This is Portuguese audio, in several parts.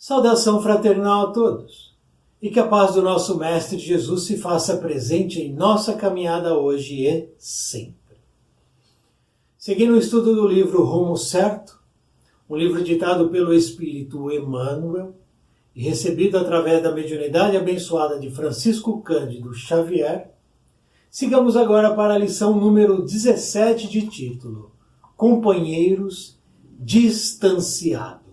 Saudação fraternal a todos e que a paz do nosso Mestre Jesus se faça presente em nossa caminhada hoje e sempre. Seguindo o estudo do livro Rumo Certo, um livro ditado pelo Espírito Emmanuel e recebido através da mediunidade abençoada de Francisco Cândido Xavier, sigamos agora para a lição número 17 de título Companheiros Distanciados.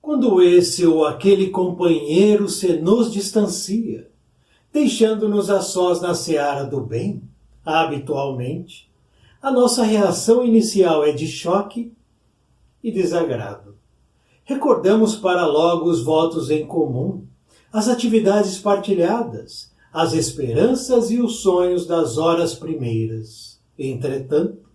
Quando esse ou aquele companheiro se nos distancia, deixando-nos a sós na seara do bem, habitualmente, a nossa reação inicial é de choque e desagrado. Recordamos para logo os votos em comum, as atividades partilhadas, as esperanças e os sonhos das horas primeiras. Entretanto,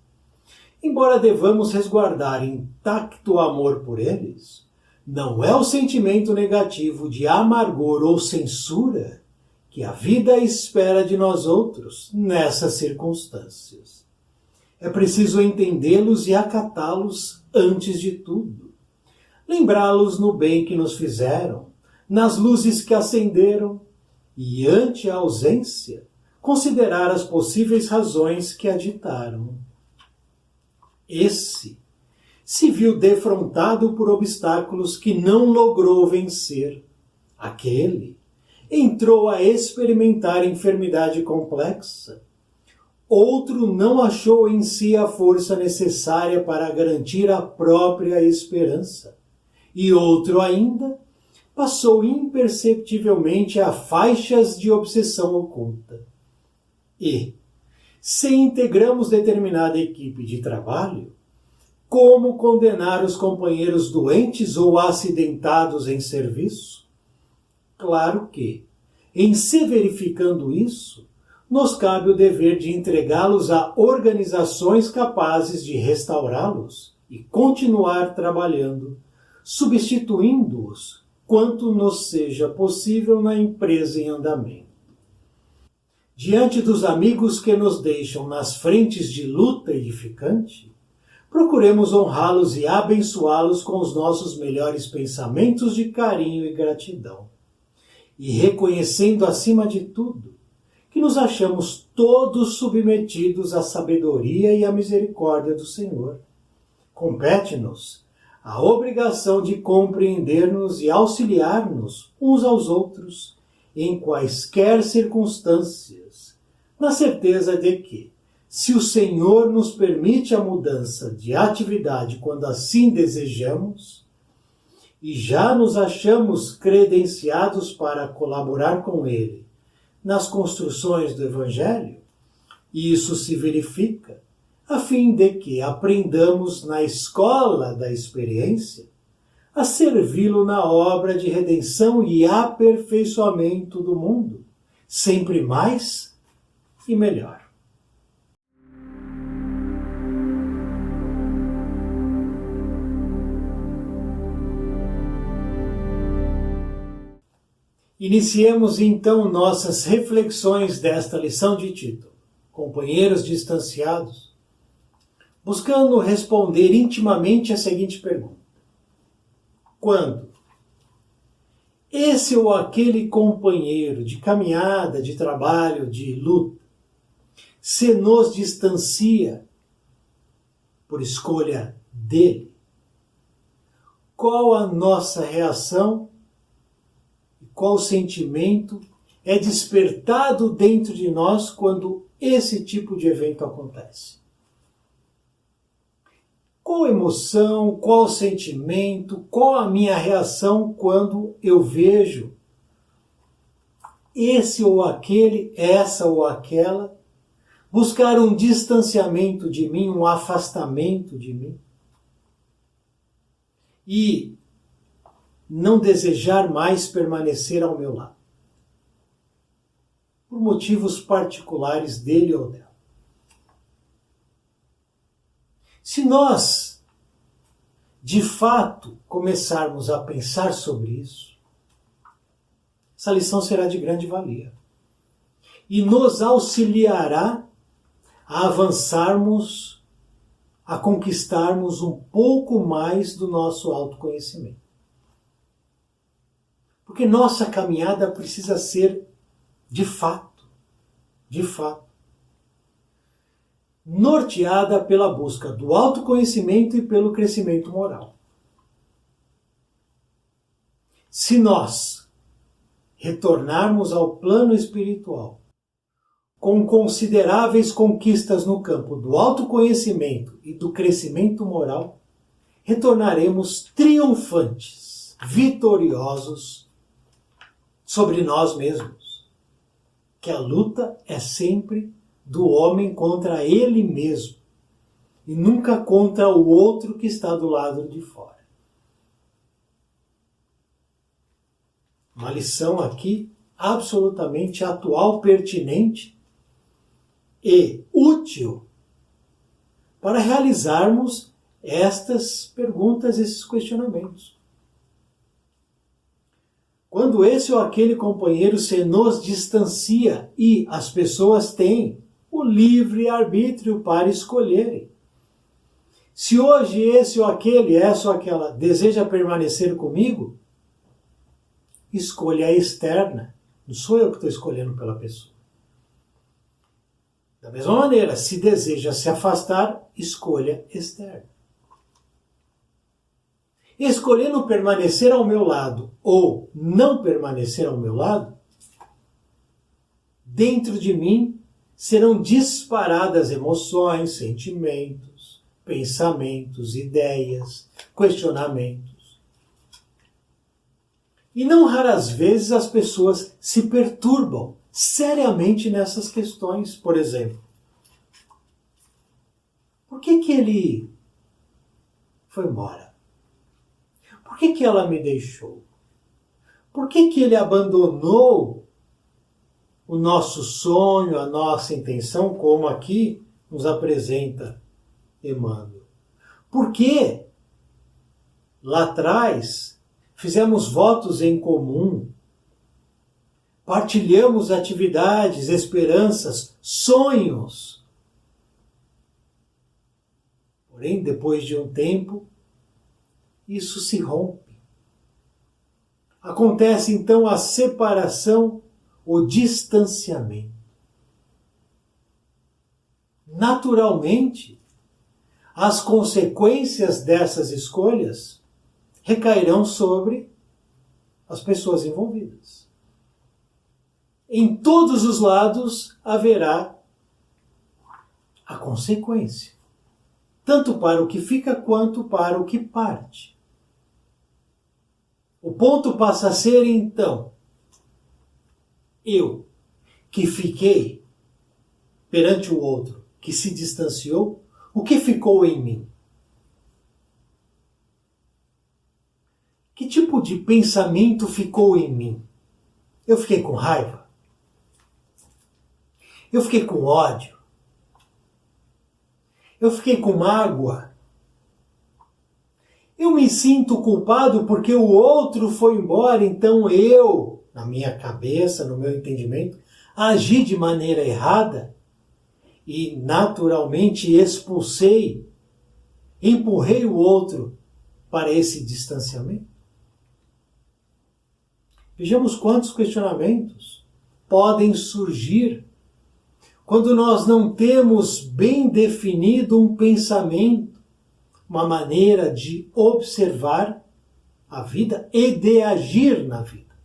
embora devamos resguardar intacto amor por eles, não é o sentimento negativo de amargor ou censura que a vida espera de nós outros nessas circunstâncias. É preciso entendê-los e acatá-los antes de tudo. Lembrá-los no bem que nos fizeram, nas luzes que acenderam, e ante a ausência, considerar as possíveis razões que a ditaram. Esse se viu defrontado por obstáculos que não logrou vencer. Aquele entrou a experimentar enfermidade complexa. Outro não achou em si a força necessária para garantir a própria esperança. E outro ainda passou imperceptivelmente a faixas de obsessão oculta. E, se integramos determinada equipe de trabalho, como condenar os companheiros doentes ou acidentados em serviço? Claro que, em se verificando isso, nos cabe o dever de entregá-los a organizações capazes de restaurá-los e continuar trabalhando, substituindo-os quanto nos seja possível na empresa em andamento. Diante dos amigos que nos deixam nas frentes de luta edificante, procuremos honrá-los e abençoá-los com os nossos melhores pensamentos de carinho e gratidão. E reconhecendo acima de tudo que nos achamos todos submetidos à sabedoria e à misericórdia do Senhor. Compete-nos a obrigação de compreender-nos e auxiliar-nos uns aos outros em quaisquer circunstâncias, na certeza de que, se o Senhor nos permite a mudança de atividade quando assim desejamos, e já nos achamos credenciados para colaborar com Ele nas construções do Evangelho, isso se verifica a fim de que aprendamos na escola da experiência a servi-lo na obra de redenção e aperfeiçoamento do mundo, sempre mais e melhor. Iniciemos então nossas reflexões desta lição de título, Companheiros Distanciados, buscando responder intimamente a seguinte pergunta: quando esse ou aquele companheiro de caminhada, de trabalho, de luta, se nos distancia por escolha dele, qual a nossa reação? Qual sentimento é despertado dentro de nós quando esse tipo de evento acontece? Qual emoção, qual sentimento, qual a minha reação quando eu vejo esse ou aquele, essa ou aquela, buscar um distanciamento de mim, um afastamento de mim? E não desejar mais permanecer ao meu lado, por motivos particulares dele ou dela. Se nós, de fato, começarmos a pensar sobre isso, essa lição será de grande valia e nos auxiliará a avançarmos a conquistarmos um pouco mais do nosso autoconhecimento. Porque nossa caminhada precisa ser, de fato, norteada pela busca do autoconhecimento e pelo crescimento moral. Se nós retornarmos ao plano espiritual com consideráveis conquistas no campo do autoconhecimento e do crescimento moral, retornaremos triunfantes, vitoriosos sobre nós mesmos. Que a luta é sempre do homem contra ele mesmo e nunca contra o outro que está do lado de fora. Uma lição aqui absolutamente atual, pertinente e útil para realizarmos estas perguntas, esses questionamentos. Quando esse ou aquele companheiro se nos distancia e as pessoas têm o livre arbítrio para escolherem. Se hoje esse ou aquele, essa ou aquela deseja permanecer comigo, escolha externa. Não sou eu que estou escolhendo pela pessoa. Da mesma maneira, se deseja se afastar, escolha externa. Escolhendo permanecer ao meu lado ou não permanecer ao meu lado, dentro de mim serão disparadas emoções, sentimentos, pensamentos, ideias, questionamentos. E não raras vezes as pessoas se perturbam seriamente nessas questões. Por exemplo, por que ele foi embora? Por que ela me deixou? Por que ele abandonou o nosso sonho, a nossa intenção, como aqui nos apresenta Emmanuel? Por que lá atrás fizemos votos em comum, partilhamos atividades, esperanças, sonhos? Porém, depois de um tempo, isso se rompe. Acontece então a separação, o distanciamento. Naturalmente, as consequências dessas escolhas recairão sobre as pessoas envolvidas. Em todos os lados haverá a consequência, tanto para o que fica quanto para o que parte. O ponto passa a ser, então, eu, que fiquei perante o outro, que se distanciou, o que ficou em mim? Que tipo de pensamento ficou em mim? Eu fiquei com raiva? Eu fiquei com ódio? Eu fiquei com mágoa? Eu me sinto culpado porque o outro foi embora, então eu, na minha cabeça, no meu entendimento, agi de maneira errada e naturalmente expulsei, empurrei o outro para esse distanciamento? Vejamos quantos questionamentos podem surgir quando nós não temos bem definido um pensamento, uma maneira de observar a vida e de agir na vida.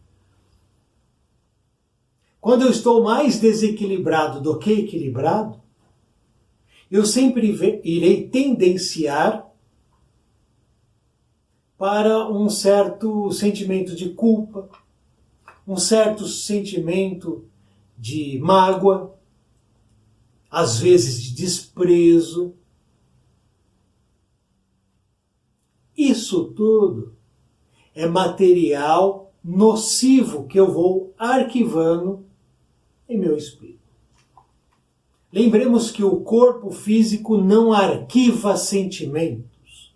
Quando eu estou mais desequilibrado do que equilibrado, eu sempre irei tendenciar para um certo sentimento de culpa, um certo sentimento de mágoa, às vezes de desprezo. Isso tudo é material nocivo que eu vou arquivando em meu espírito. Lembremos que o corpo físico não arquiva sentimentos,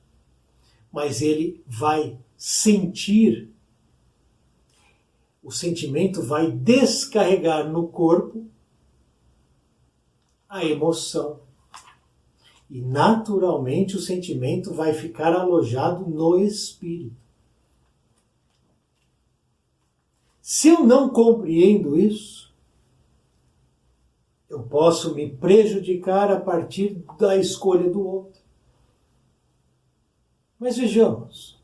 mas ele vai sentir. O sentimento vai descarregar no corpo a emoção. E naturalmente o sentimento vai ficar alojado no espírito. Se eu não compreendo isso, eu posso me prejudicar a partir da escolha do outro. Mas vejamos,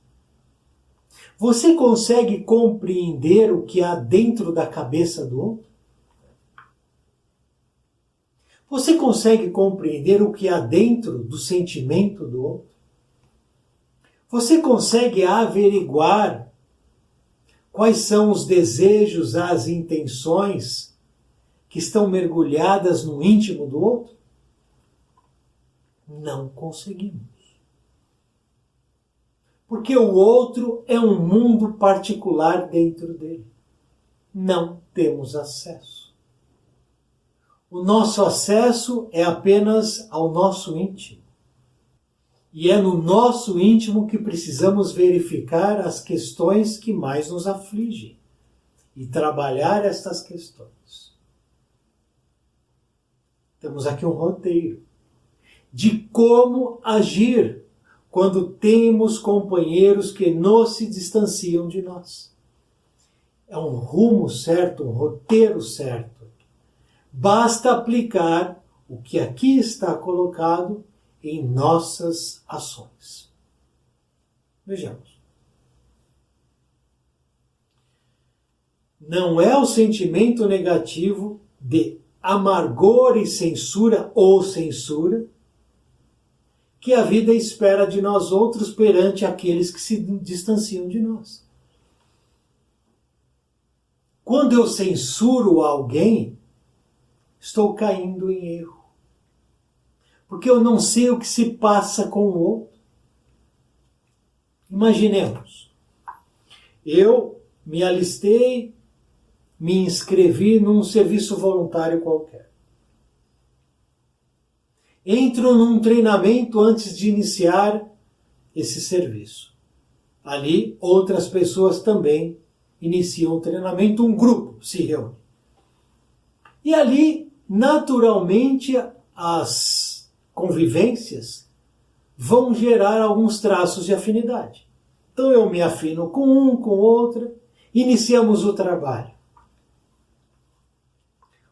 você consegue compreender o que há dentro da cabeça do outro? Você consegue compreender o que há dentro do sentimento do outro? Você consegue averiguar quais são os desejos, as intenções que estão mergulhadas no íntimo do outro? Não conseguimos. Porque o outro é um mundo particular dentro dele. Não temos acesso. O nosso acesso é apenas ao nosso íntimo. E é no nosso íntimo que precisamos verificar as questões que mais nos afligem e trabalhar estas questões. Temos aqui um roteiro de como agir quando temos companheiros que nos se distanciam de nós. É um rumo certo, um roteiro certo. Basta aplicar o que aqui está colocado em nossas ações. Vejamos. Não é o sentimento negativo de amargor e censura ou censura que a vida espera de nós outros perante aqueles que se distanciam de nós. Quando eu censuro alguém, estou caindo em erro. Porque eu não sei o que se passa com o outro. Imaginemos, eu me alistei, me inscrevi num serviço voluntário qualquer. Entro num treinamento antes de iniciar esse serviço. Ali, outras pessoas também iniciam o treinamento, um grupo se reúne. E ali, naturalmente, as convivências vão gerar alguns traços de afinidade. Então eu me afino com um, com outra, iniciamos o trabalho.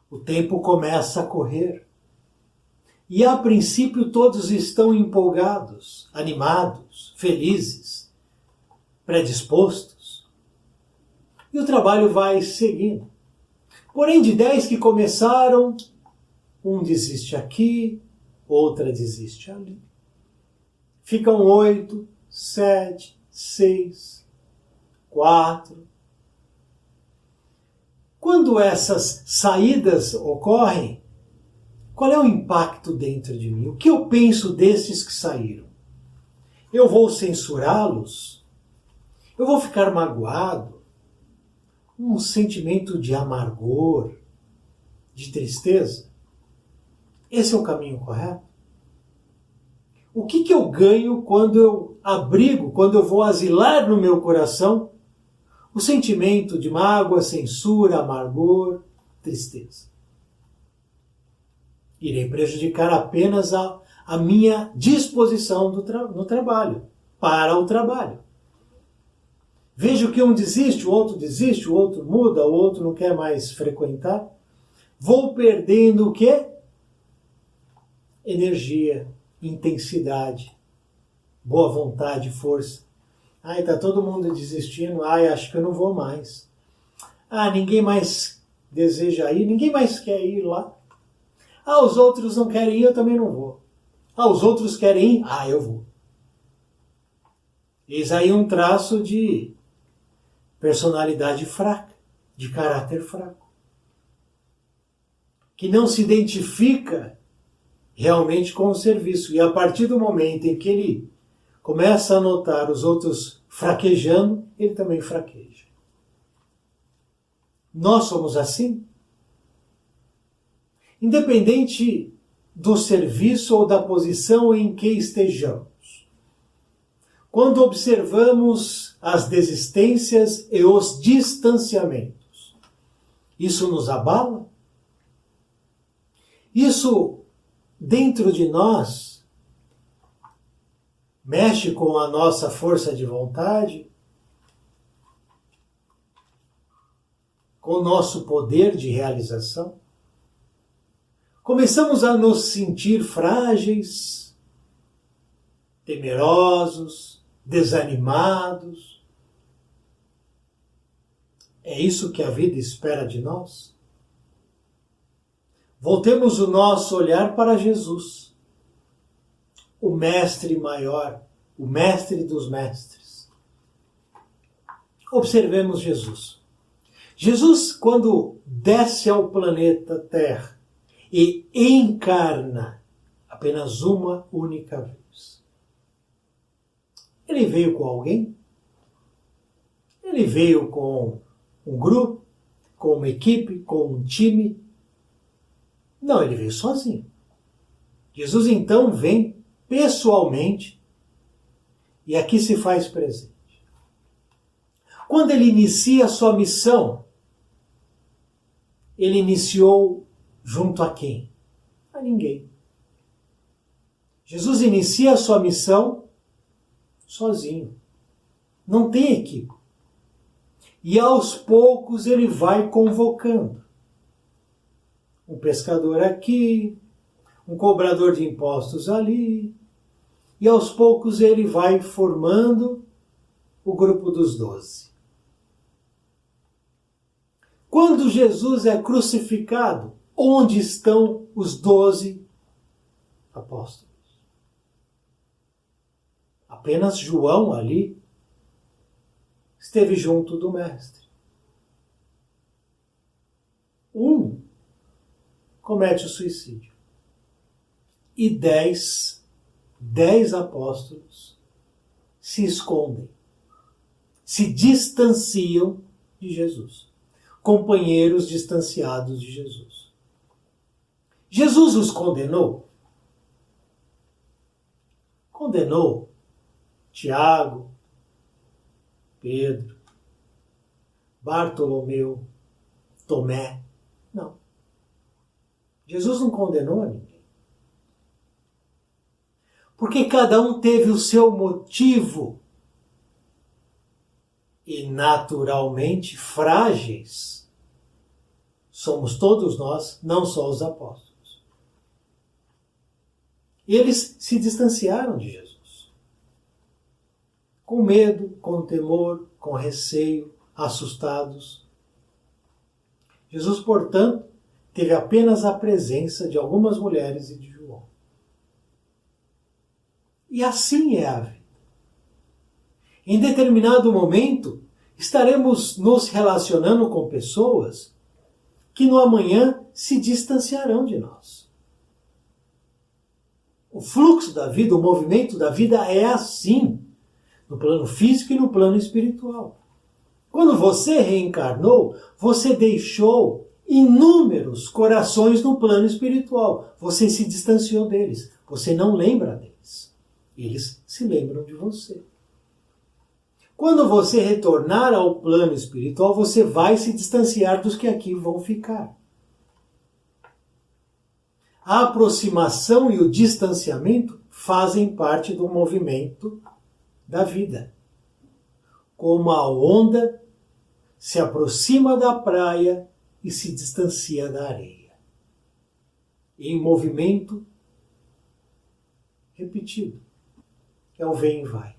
O tempo começa a correr. E a princípio todos estão empolgados, animados, felizes, predispostos. E o trabalho vai seguindo. Porém, de 10 que começaram, um desiste aqui, outra desiste ali. Ficam 8, 7, 6, 4. Quando essas saídas ocorrem, qual é o impacto dentro de mim? O que eu penso desses que saíram? Eu vou censurá-los? Eu vou ficar magoado? Um sentimento de amargor, de tristeza? Esse é o caminho correto? O que eu ganho quando eu abrigo, quando eu vou asilar no meu coração o sentimento de mágoa, censura, amargor, tristeza? Irei prejudicar apenas a minha disposição no trabalho, para o trabalho. Vejo que um desiste, o outro muda, o outro não quer mais frequentar. Vou perdendo o quê? Energia, intensidade, boa vontade, força. Ai, está todo mundo desistindo. Ai, acho que eu não vou mais. Ah, ninguém mais deseja ir, ninguém mais quer ir lá. Ah, os outros não querem ir, eu também não vou. Ah, os outros querem ir, ah, eu vou. Eis aí um traço de personalidade fraca, de caráter fraco, que não se identifica realmente com o serviço. E a partir do momento em que ele começa a notar os outros fraquejando, ele também fraqueja. Nós somos assim? Independente do serviço ou da posição em que estejamos. Quando observamos as desistências e os distanciamentos, isso nos abala? Isso, dentro de nós, mexe com a nossa força de vontade, com o nosso poder de realização. Começamos a nos sentir frágeis, temerosos, desanimados. É isso que a vida espera de nós? Voltemos o nosso olhar para Jesus, o Mestre maior, o Mestre dos Mestres. Observemos Jesus. Jesus, quando desce ao planeta Terra e encarna apenas uma única vez, ele veio com alguém? Ele veio com um grupo, com uma equipe, com um time? Não, ele veio sozinho. Jesus então vem pessoalmente e aqui se faz presente. Quando ele inicia a sua missão, ele iniciou junto a quem? A ninguém. Jesus inicia a sua missão sozinho. Não tem equipe. E aos poucos ele vai convocando. Um pescador aqui, um cobrador de impostos ali. E aos poucos ele vai formando o grupo dos 12. Quando Jesus é crucificado, onde estão os 12 apóstolos? Apenas João ali esteve junto do Mestre. Um comete o suicídio. E 10 apóstolos se escondem, se distanciam de Jesus. Companheiros distanciados de Jesus. Jesus os condenou? Condenou Tiago, Pedro, Bartolomeu, Tomé? Não. Jesus não condenou a ninguém. Porque cada um teve o seu motivo. E naturalmente frágeis somos todos nós, não só os apóstolos. E eles se distanciaram de Jesus. Com medo, com temor, com receio, assustados. Jesus, portanto, teve apenas a presença de algumas mulheres e de João. E assim é a vida. Em determinado momento, estaremos nos relacionando com pessoas que no amanhã se distanciarão de nós. O fluxo da vida, o movimento da vida é assim, no plano físico e no plano espiritual. Quando você reencarnou, você deixou inúmeros corações no plano espiritual. Você se distanciou deles. Você não lembra deles. Eles se lembram de você. Quando você retornar ao plano espiritual, você vai se distanciar dos que aqui vão ficar. A aproximação e o distanciamento fazem parte do movimento da vida. Como a onda se aproxima da praia e se distancia da areia. Em movimento repetido. É o vem e vai.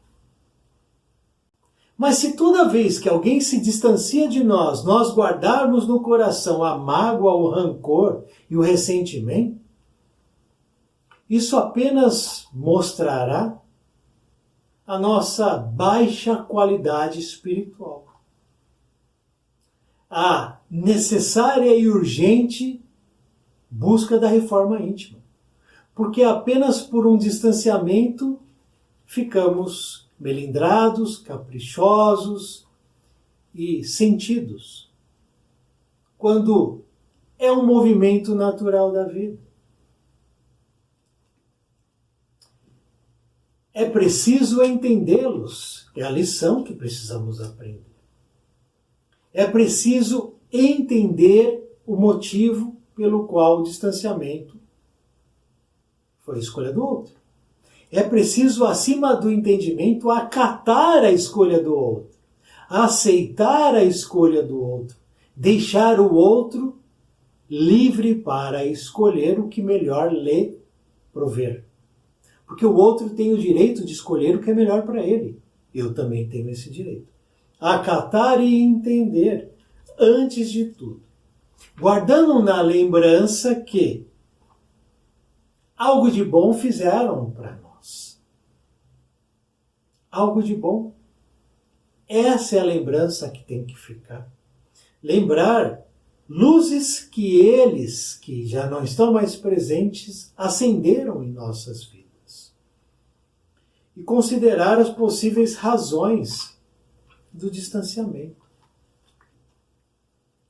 Mas se toda vez que alguém se distancia de nós, nós guardarmos no coração a mágoa, o rancor e o ressentimento, isso apenas mostrará a nossa baixa qualidade espiritual. A necessária e urgente busca da reforma íntima. Porque apenas por um distanciamento ficamos melindrados, caprichosos e sentidos, quando é um movimento natural da vida. É preciso entendê-los, é a lição que precisamos aprender. É preciso entender o motivo pelo qual o distanciamento foi a escolha do outro. É preciso, acima do entendimento, acatar a escolha do outro, aceitar a escolha do outro, deixar o outro livre para escolher o que melhor lhe prover. Porque o outro tem o direito de escolher o que é melhor para ele. Eu também tenho esse direito. Acatar e entender, antes de tudo. Guardando na lembrança que algo de bom fizeram para nós. Algo de bom. Essa é a lembrança que tem que ficar. Lembrar luzes que eles, que já não estão mais presentes, acenderam em nossas vidas. E considerar as possíveis razões do distanciamento.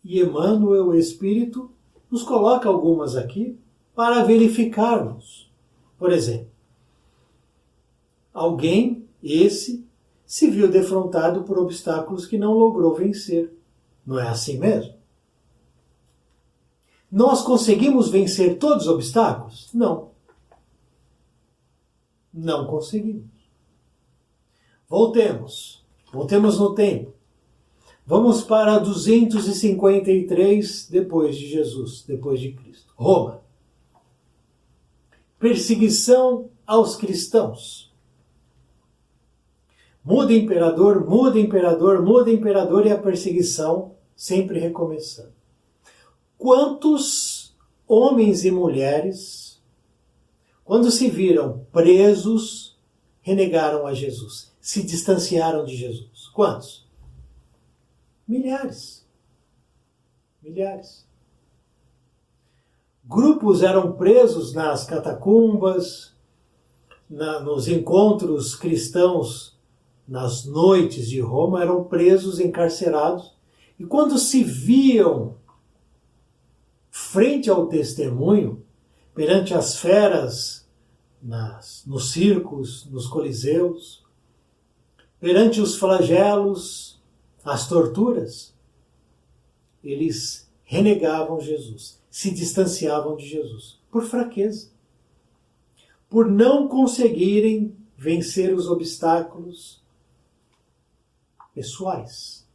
E Emmanuel, o Espírito, nos coloca algumas aqui para verificarmos. Por exemplo, alguém, esse, se viu defrontado por obstáculos que não logrou vencer. Não é assim mesmo? Nós conseguimos vencer todos os obstáculos? Não. Não conseguimos. Voltemos no tempo. Vamos para 253 depois de Jesus, depois de Cristo. Roma. Perseguição aos cristãos. Muda imperador, muda imperador, muda imperador e a perseguição sempre recomeçando. Quantos homens e mulheres, quando se viram presos, renegaram a Jesus, se distanciaram de Jesus? Quantos? Milhares. Milhares. Grupos eram presos nas catacumbas, nos encontros cristãos, nas noites de Roma, eram presos, encarcerados. E quando se viam frente ao testemunho, perante as feras, nos circos, nos coliseus, perante os flagelos, as torturas, eles renegavam Jesus, se distanciavam de Jesus, por fraqueza, por não conseguirem vencer os obstáculos pessoais.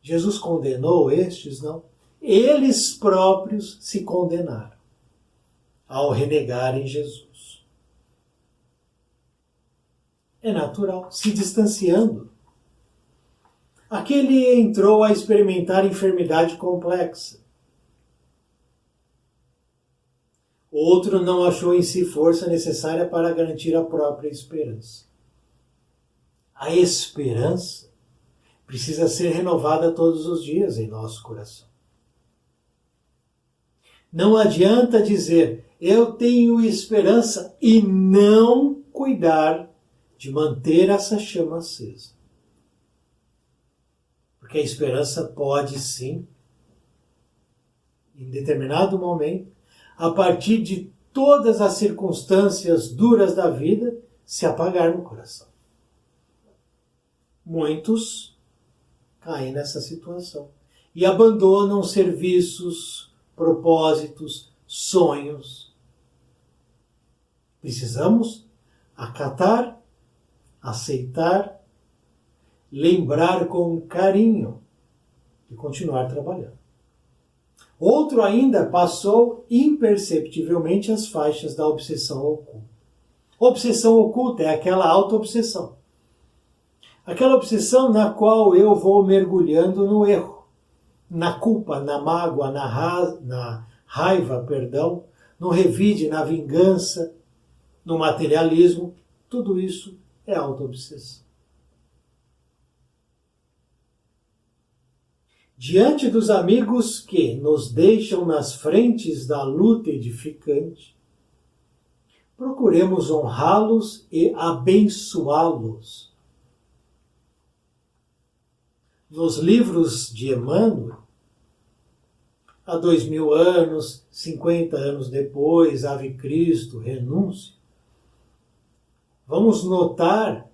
Jesus condenou estes? Não. Eles próprios se condenaram ao renegarem Jesus. É natural, se distanciando. Aquele entrou a experimentar enfermidade complexa. Outro não achou em si força necessária para garantir a própria esperança. A esperança precisa ser renovada todos os dias em nosso coração. Não adianta dizer, eu tenho esperança, e não cuidar de manter essa chama acesa. Porque a esperança pode sim, em determinado momento, a partir de todas as circunstâncias duras da vida, se apagar no coração. Muitos caem nessa situação e abandonam serviços, propósitos, sonhos. Precisamos acatar, aceitar, lembrar com carinho e continuar trabalhando. Outro ainda passou imperceptivelmente as faixas da obsessão oculta. Obsessão oculta é aquela auto-obsessão. Aquela obsessão na qual eu vou mergulhando no erro, na culpa, na mágoa, na raiva, no revide, na vingança, no materialismo. Tudo isso é auto-obsessão. Diante dos amigos que nos deixam nas frentes da luta edificante, procuremos honrá-los e abençoá-los. Nos livros de Emmanuel, há 2000 anos, 50 anos depois, Ave Cristo, Renúncia, vamos notar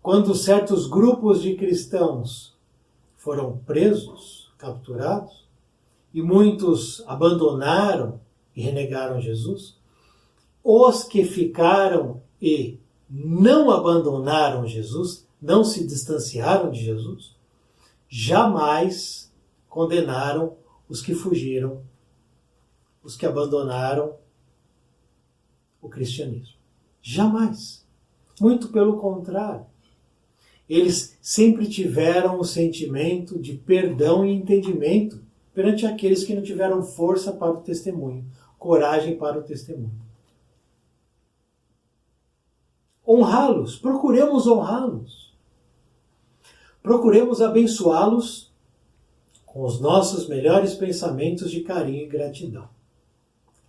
quando certos grupos de cristãos foram presos, capturados, e muitos abandonaram e renegaram Jesus, os que ficaram e não abandonaram Jesus, não se distanciaram de Jesus, jamais condenaram os que fugiram, os que abandonaram o cristianismo. Jamais. Muito pelo contrário. Eles sempre tiveram o sentimento de perdão e entendimento perante aqueles que não tiveram força para o testemunho, coragem para o testemunho. Honrá-los, procuremos honrá-los. Procuremos abençoá-los com os nossos melhores pensamentos de carinho e gratidão.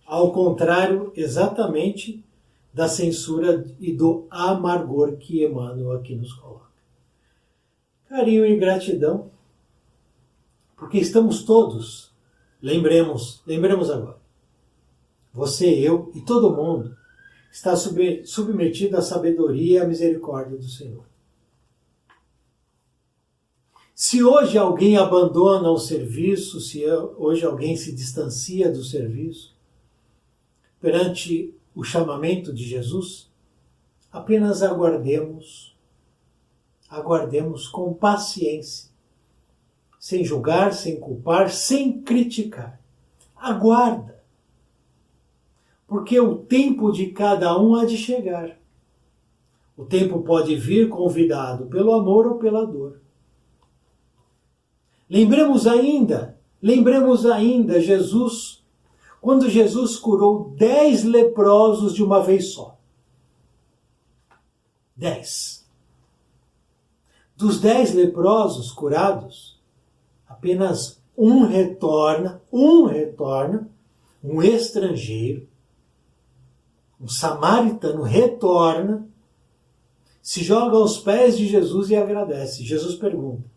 Ao contrário, exatamente da censura e do amargor que Emmanuel aqui nos coloca. Carinho e gratidão, porque estamos todos, lembremos agora, você, eu e todo mundo está submetido à sabedoria e à misericórdia do Senhor. Se hoje alguém abandona o serviço, se hoje alguém se distancia do serviço, perante o chamamento de Jesus, apenas aguardemos com paciência, sem julgar, sem culpar, sem criticar. Aguarda, porque o tempo de cada um há de chegar. O tempo pode vir convidado pelo amor ou pela dor. Lembremos ainda Jesus, quando Jesus curou 10 leprosos de uma vez só. 10. Dos 10 leprosos curados, apenas um retorna, um estrangeiro, um samaritano retorna, se joga aos pés de Jesus e agradece. Jesus pergunta: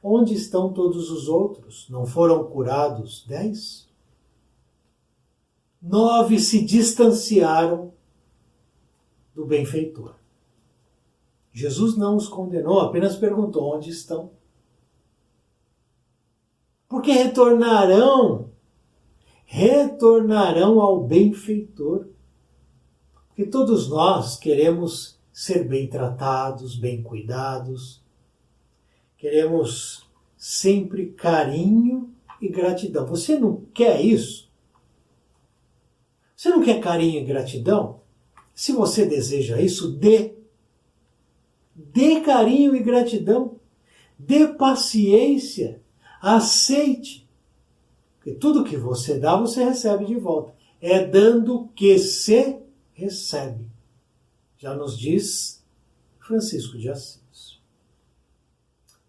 onde estão todos os outros? Não foram curados 10? 9 se distanciaram do benfeitor. Jesus não os condenou, apenas perguntou: onde estão? Porque retornarão ao benfeitor. Porque todos nós queremos ser bem tratados, bem cuidados, queremos sempre carinho e gratidão. Você não quer isso? Você não quer carinho e gratidão? Se você deseja isso, dê. Dê carinho e gratidão. Dê paciência. Aceite. Porque tudo que você dá, você recebe de volta. É dando que se recebe. Já nos diz Francisco de Assis.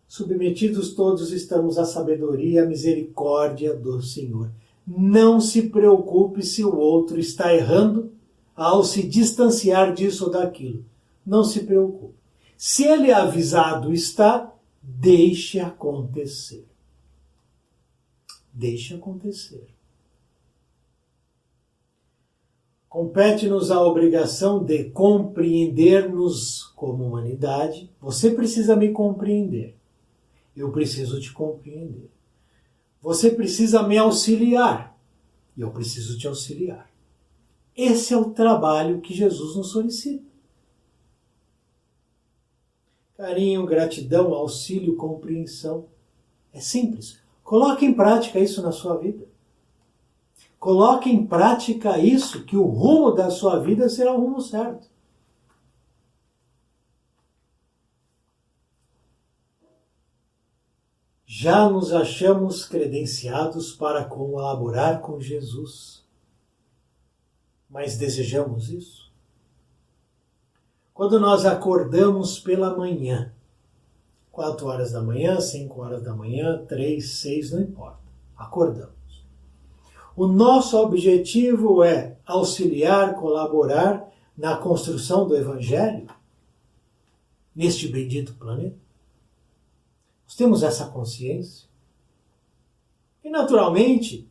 Submetidos todos estamos à sabedoria e à misericórdia do Senhor. Não se preocupe se o outro está errando ao se distanciar disso ou daquilo. Não se preocupe. Se ele é avisado está, deixe acontecer. Deixe acontecer. Compete-nos a obrigação de compreender-nos como humanidade. Você precisa me compreender. Eu preciso te compreender. Você precisa me auxiliar. E eu preciso te auxiliar. Esse é o trabalho que Jesus nos solicita. Carinho, gratidão, auxílio, compreensão. É simples. Coloque em prática isso na sua vida. Coloque em prática isso, que o rumo da sua vida será o rumo certo. Já nos achamos credenciados para colaborar com Jesus. Mas desejamos isso? Quando nós acordamos pela manhã, 4 horas da manhã, 5 horas da manhã, 3, 6, não importa. Acordamos. O nosso objetivo é auxiliar, colaborar na construção do Evangelho neste bendito planeta. Nós temos essa consciência. E, naturalmente,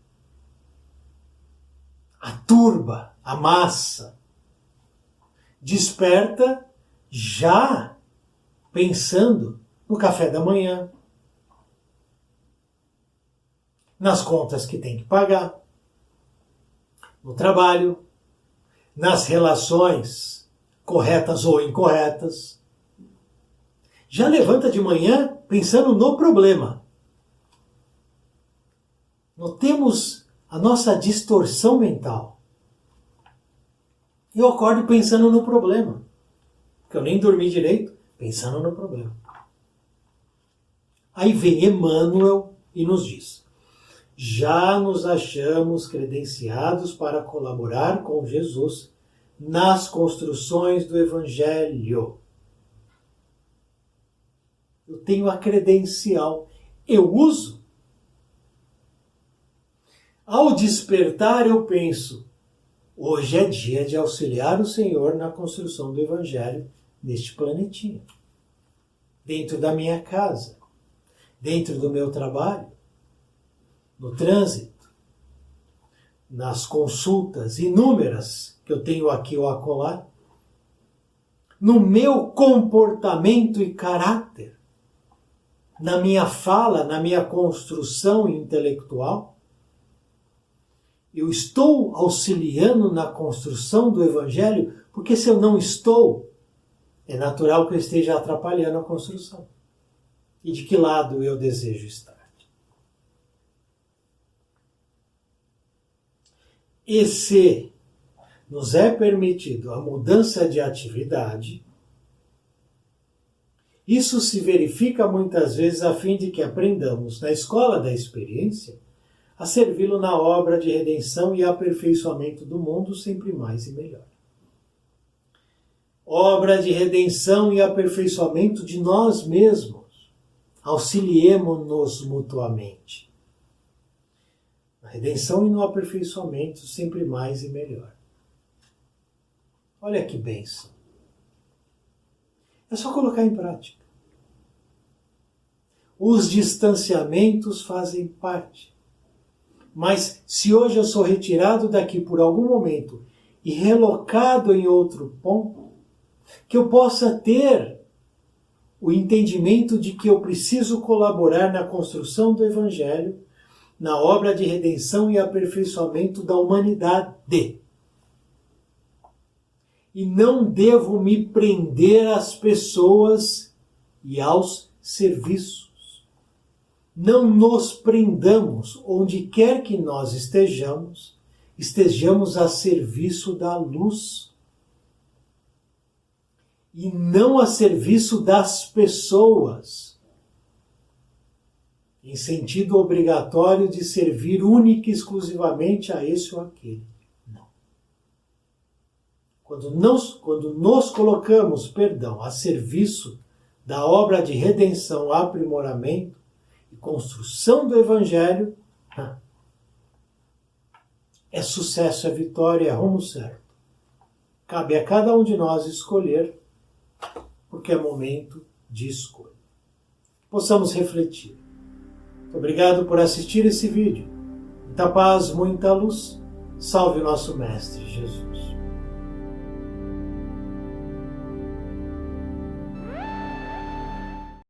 a turba, a massa, desperta já pensando no café da manhã, nas contas que tem que pagar, no trabalho, nas relações corretas ou incorretas. Já levanta de manhã pensando no problema. Notemos a nossa distorção mental. Eu acordo pensando no problema, porque eu nem dormi direito, pensando no problema. Aí vem Emmanuel e nos diz: já nos achamos credenciados para colaborar com Jesus nas construções do Evangelho. Eu tenho a credencial, eu uso. Ao despertar eu penso, hoje é dia de auxiliar o Senhor na construção do Evangelho neste planetinha. Dentro da minha casa, dentro do meu trabalho, no trânsito, nas consultas inúmeras que eu tenho aqui ou acolá, no meu comportamento e caráter, na minha fala, na minha construção intelectual. Eu estou auxiliando na construção do Evangelho, porque se eu não estou, é natural que eu esteja atrapalhando a construção. E de que lado eu desejo estar? E se nos é permitido a mudança de atividade, isso se verifica muitas vezes a fim de que aprendamos, na escola da experiência, a servi-lo na obra de redenção e aperfeiçoamento do mundo sempre mais e melhor. Obra de redenção e aperfeiçoamento de nós mesmos. Auxiliemo-nos mutuamente. Na redenção e no aperfeiçoamento sempre mais e melhor. Olha que bênção. É só colocar em prática. Os distanciamentos fazem parte. Mas se hoje eu sou retirado daqui por algum momento e relocado em outro ponto, que eu possa ter o entendimento de que eu preciso colaborar na construção do Evangelho, na obra de redenção e aperfeiçoamento da humanidade. E não devo me prender às pessoas e aos serviços. Não nos prendamos onde quer que nós estejamos a serviço da luz. E não a serviço das pessoas, em sentido obrigatório de servir única e exclusivamente a esse ou aquele. Não. Quando nos colocamos, a serviço da obra de redenção, aprimoramento e construção do Evangelho, é sucesso, é vitória, é rumo certo. Cabe a cada um de nós escolher, porque é momento de escolha. Possamos refletir. Muito obrigado por assistir esse vídeo. Muita paz, muita luz. Salve o nosso Mestre Jesus.